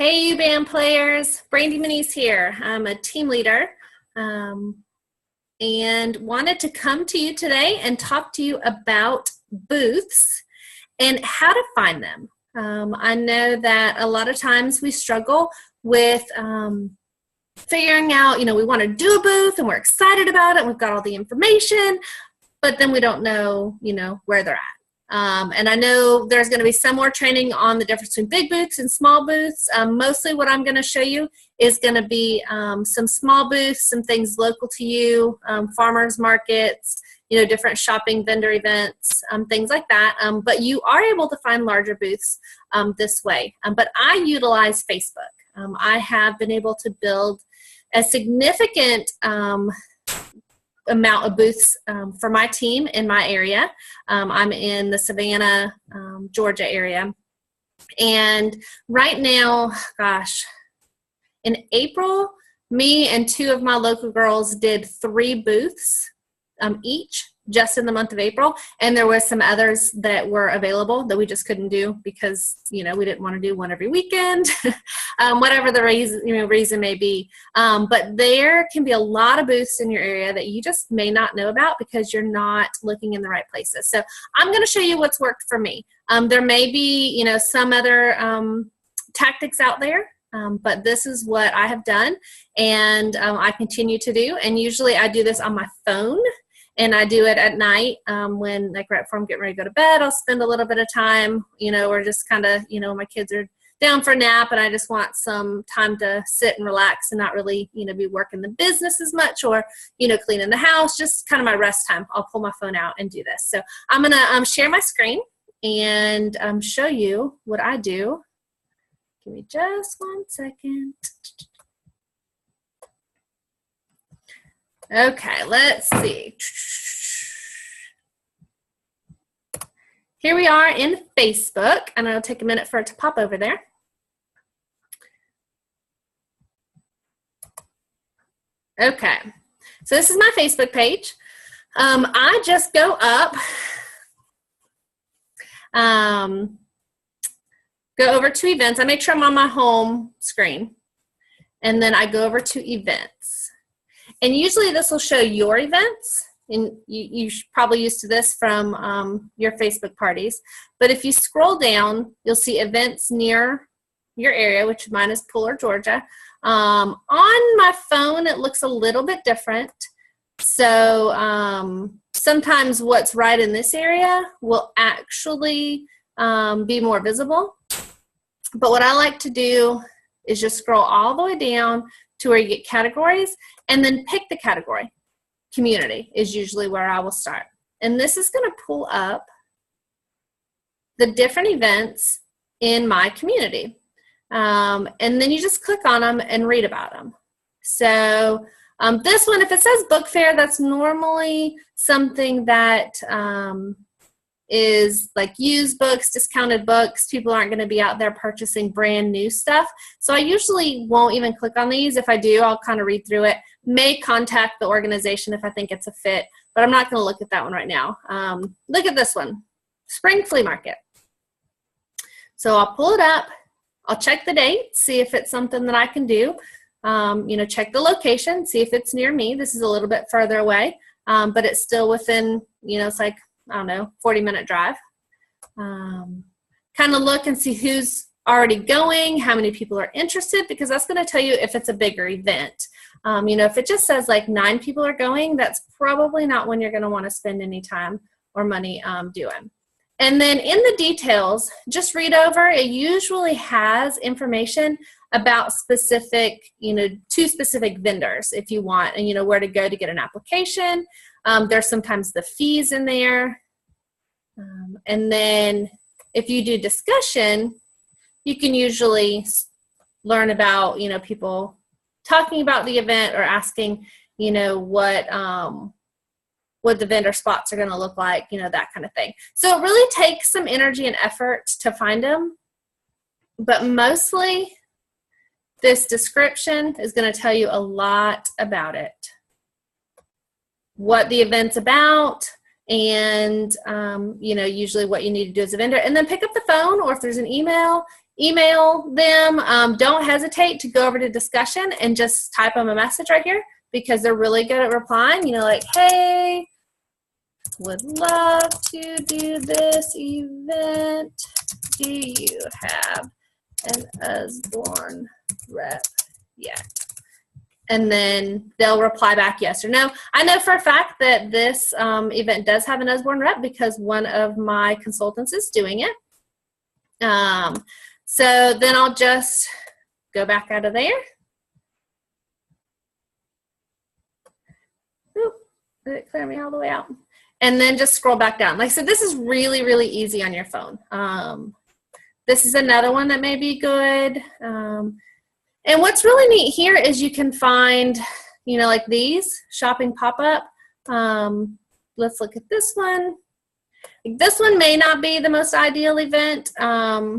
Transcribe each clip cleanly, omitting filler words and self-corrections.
Hey, band players, Brandy Manise here. I'm a team leader and wanted to come to you today and talk to you about booths and how to find them. I know that a lot of times we struggle with figuring out, we want to do a booth and we're excited about it. We've got all the information, but then we don't know, where they're at. And I know there's going to be some more training on the difference between big booths and small booths. Mostly what I'm going to show you is going to be some small booths, some things local to you, farmers markets, different shopping vendor events, things like that. But you are able to find larger booths this way. But I utilize Facebook. I have been able to build a significant amount of booths for my team in my area. I'm in the Savannah, Georgia area. And right now, in April, me and two of my local girls did 3 booths each just in the month of April. And there were some others that were available that we just couldn't do because, we didn't want to do one every weekend, whatever the reason may be. But there can be a lot of booths in your area that you just may not know about because you're not looking in the right places. So I'm going to show you what's worked for me. There may be, some other tactics out there. But this is what I have done and I continue to do. And usually I do this on my phone. And I do it at night when, right before I'm getting ready to go to bed, I'll spend a little bit of time, or just kind of, my kids are down for a nap and I just want some time to sit and relax and not really, be working the business as much or, cleaning the house, just kind of my rest time. I'll pull my phone out and do this. So I'm going to share my screen and show you what I do. Give me just 1 second. Okay, let's see. Here we are in Facebook, and it'll take a minute for it to pop over there. Okay, so this is my Facebook page. I just go up, go over to events. I make sure I'm on my home screen, and then I go over to events. And usually this will show your events, and you're probably used to this from your Facebook parties. But if you scroll down, you'll see events near your area, which mine is Pooler, Georgia. On my phone, it looks a little bit different. So sometimes what's right in this area will actually be more visible. But what I like to do is just scroll all the way down to where you get categories and then pick the category. Community is usually where I will start. And this is going to pull up the different events in my community. And then you just click on them and read about them. So this one, if it says book fair, that's normally something that is like used books, discounted books. People aren't going to be out there purchasing brand new stuff. So I usually won't even click on these. If I do, I'll kind of read through it, may contact the organization if I think it's a fit, but I'm not going to look at that one right now. Look at this one, Spring Flea Market. So I'll pull it up. I'll check the date, see if it's something that I can do. Check the location, see if it's near me. This is a little bit further away, but it's still within, it's like, 40-minute drive. Kind of look and see who's already going, how many people are interested, because that's going to tell you if it's a bigger event. If it just says like 9 people are going, that's probably not when you're going to want to spend any time or money doing. And then in the details, just read over. It usually has information about specific, 2 specific vendors if you want, and where to go to get an application. There's sometimes the fees in there. And then if you do discussion, you can usually learn about, people talking about the event or asking, what the vendor spots are going to look like, that kind of thing. So it really takes some energy and effort to find them. But mostly this description is going to tell you a lot about it. What the event's about, and you know, usually what you need to do as a vendor, and then pick up the phone, or if there's an email them. Don't hesitate to go over to discussion and just type them a message right here, because they're really good at replying, you know, like, hey, would love to do this event. Do you have an Usborne rep yet? And then they'll reply back yes or no. I know for a fact that this event does have an Usborne rep because one of my consultants is doing it. So then I'll just go back out of there. Oop, did it clear me all the way out? And then just scroll back down. Like I said, this is really, really easy on your phone. This is another one that may be good. And what's really neat here is you can find, you know, like these shopping pop-up. Let's look at this one. This one may not be the most ideal event,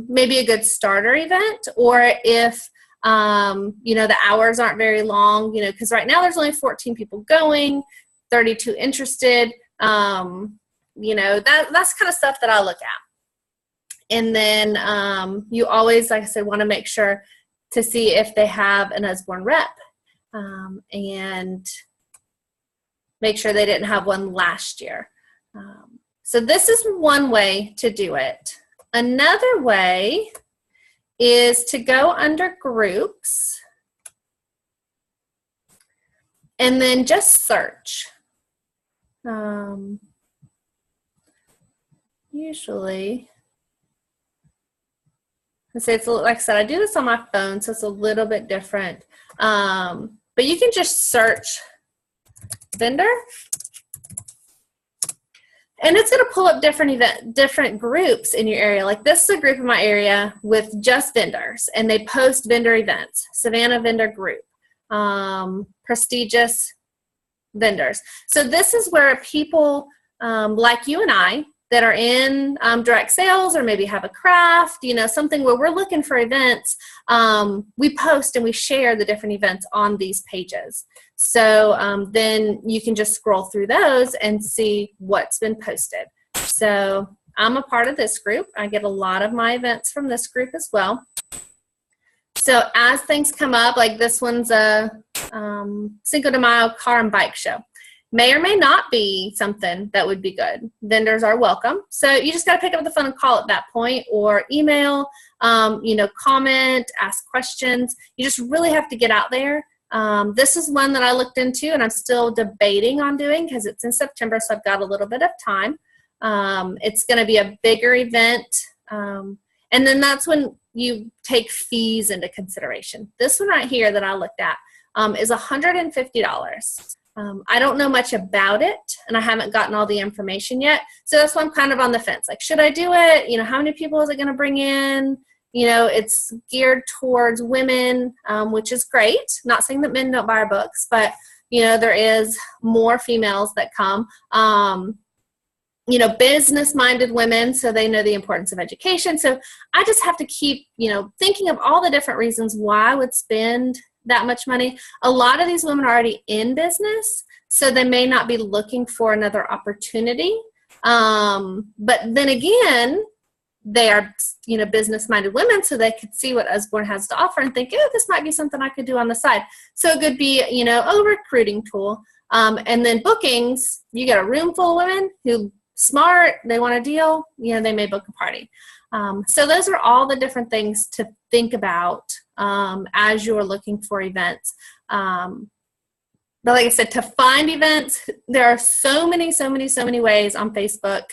maybe a good starter event, or if, you know, the hours aren't very long, you know, because right now there's only 14 people going, 32 interested, you know, that's kind of stuff that I look at. And then you always, like I said, want to make sure to see if they have an Usborne rep, and make sure they didn't have one last year. So this is one way to do it. Another way is to go under groups and then just search. Usually, it's like I said, I do this on my phone, so it's a little bit different. But you can just search vendor, and it's going to pull up different groups in your area. Like this is a group in my area with just vendors, and they post vendor events. Savannah vendor group, prestigious vendors. So this is where people like you and I that are in direct sales, or maybe have a craft, you know, something where we're looking for events, we post and we share the different events on these pages. So then you can just scroll through those and see what's been posted. So I'm a part of this group. I get a lot of my events from this group as well. So as things come up, like this one's a Cinco de Mayo car and bike show. May or may not be something that would be good. Vendors are welcome. So you just got to pick up the phone and call at that point, or email, you know, comment, ask questions. You just really have to get out there. This is one that I looked into and I'm still debating on doing because it's in September, so I've got a little bit of time. It's going to be a bigger event. And then that's when you take fees into consideration. This one right here that I looked at is $150. I don't know much about it, and I haven't gotten all the information yet. So that's why I'm kind of on the fence. Like, should I do it? You know, how many people is it going to bring in? You know, it's geared towards women, which is great. Not saying that men don't buy our books, but, you know, there is more females that come. You know, business-minded women, so they know the importance of education. So I just have to keep, you know, thinking of all the different reasons why I would spend that much money. A lot of these women are already in business, so they may not be looking for another opportunity. But then again, they are, you know, business-minded women, so they could see what Usborne has to offer and think, oh, this might be something I could do on the side. So it could be, you know, a recruiting tool. And then bookings, you get a room full of women who smart, they want a deal, you know, they may book a party. So those are all the different things to think about as you're looking for events. But like I said, to find events, there are so many ways on Facebook.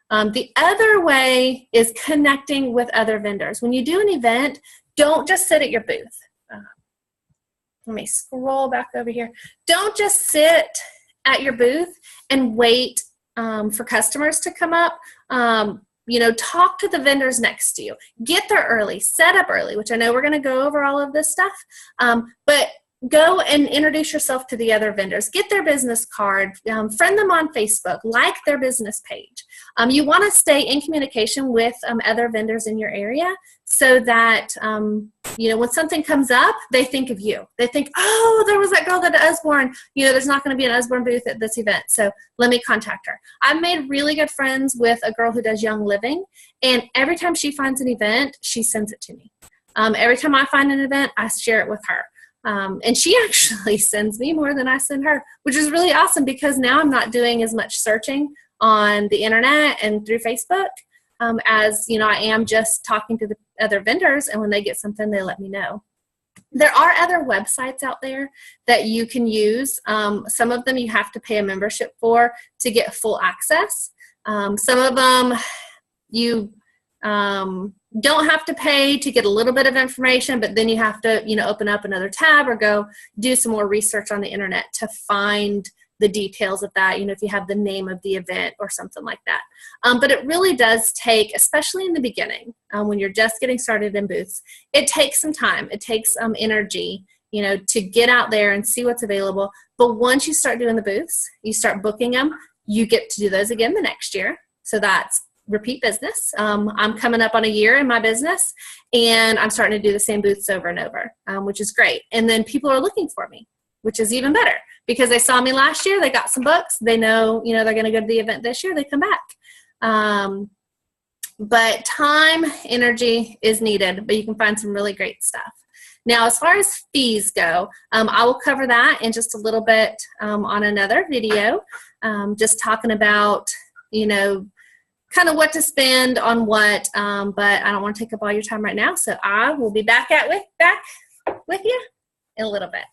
The other way is connecting with other vendors. When you do an event, don't just sit at your booth. Let me scroll back over here. Don't just sit at your booth and wait for customers to come up. You know, talk to the vendors next to you. Get there early, set up early, which I know we're going to go over all of this stuff. But go and introduce yourself to the other vendors. Get their business card, friend them on Facebook, like their business page. You want to stay in communication with other vendors in your area so that, when something comes up, they think of you. They think, oh, there was that girl at Usborne. There's not going to be an Usborne booth at this event, so let me contact her. I've made really good friends with a girl who does Young Living, and every time she finds an event, she sends it to me. Every time I find an event, I share it with her. And she actually sends me more than I send her, which is really awesome because now I'm not doing as much searching on the internet and through Facebook as I am just talking to the other vendors, and when they get something, they let me know. There are other websites out there that you can use. Some of them you have to pay a membership for to get full access. Some of them you don't have to pay to get a little bit of information, but then you have to, open up another tab or go do some more research on the internet to find the details of that, if you have the name of the event or something like that. But it really does take, especially in the beginning, when you're just getting started in booths, it takes some time. It takes energy, to get out there and see what's available. But once you start doing the booths, you start booking them, you get to do those again the next year. So that's repeat business. I'm coming up on a year in my business, and I'm starting to do the same booths over and over, which is great. And then people are looking for me, which is even better because they saw me last year, they got some books, they know, they're going to go to the event this year, they come back. But time, energy is needed, but you can find some really great stuff. Now, as far as fees go, I will cover that in just a little bit on another video, just talking about, kind of what to spend on what, but I don't want to take up all your time right now, so I will be back with you in a little bit.